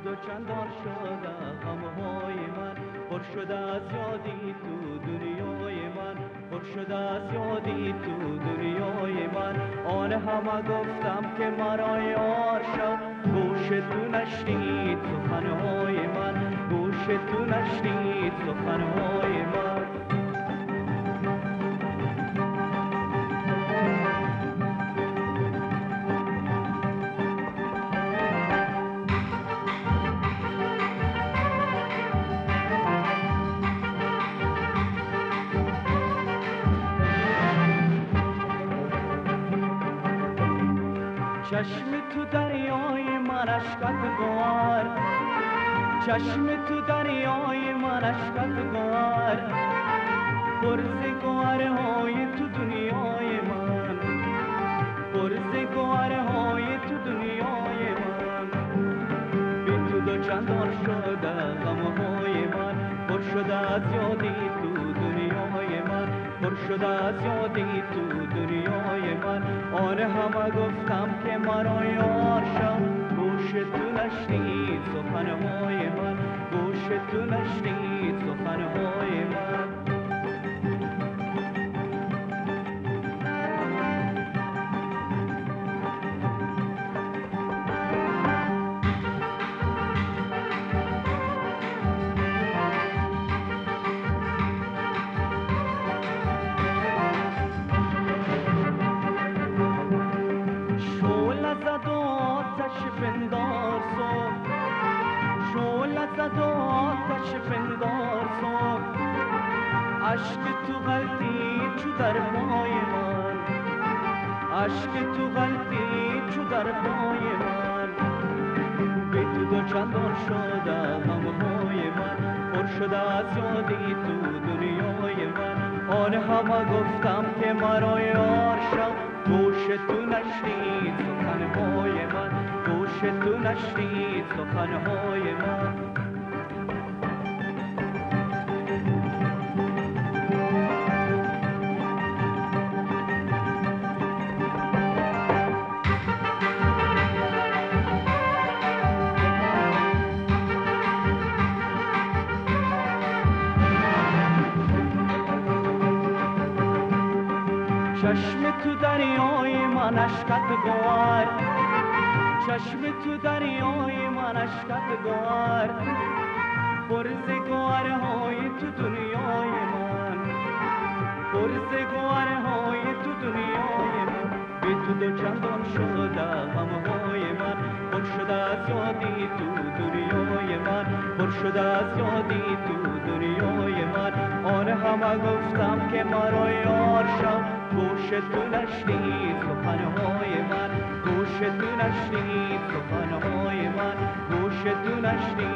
دو چندان شده غمهای من، پر شده از یادی تو دنیای من، پر شده از یادی تو دنیای من. آن همه گفتم که مرا یار شو، گوش تو نشنید سخنهای من، گوش تو نشنید سخنهای من. چشم تو دریای من اشکت گوهر، چشم تو دریای من اشکت گوهر، پرز گوهرهای تو دنیای من، پرز گوهرهای تو دنیای من. بی تو دو چندان شده غمهای من، پر شده از یادی تو دنیای من، پر شده از یادی تو دنیای من. آن همه گفتم که مرا یار شو، گوش تو نشنید سخنهای من، گوش تو نشنید سخنهای من. عشق تو غلطی چو در پای من، عشق تو غلطی چو در پای من. بی تو دو چندان شده غمهای من، پر شده از یادی تو دنیای من. آن همه گفتم که مرا یار شو، گوش تو نشنید سخنهای من، گوش تو نشنید سخنهای من. چشم تو دریای من اشکت گوهر، چشم تو دریای من اشکت گوهر، پرز گوهرهای تو دنیای من، پرز گوهرهای تو دنیای من. بی تو دو چندان شده غمهای من، پر شده از یادی تو دنیای من، پر شده از یادی تو دنیای من. آن همه گفتم که مرا یار شو، گوش تو نشنید سخنهای من، گوش تو نشنید سخنهای من، گوش تو نشنید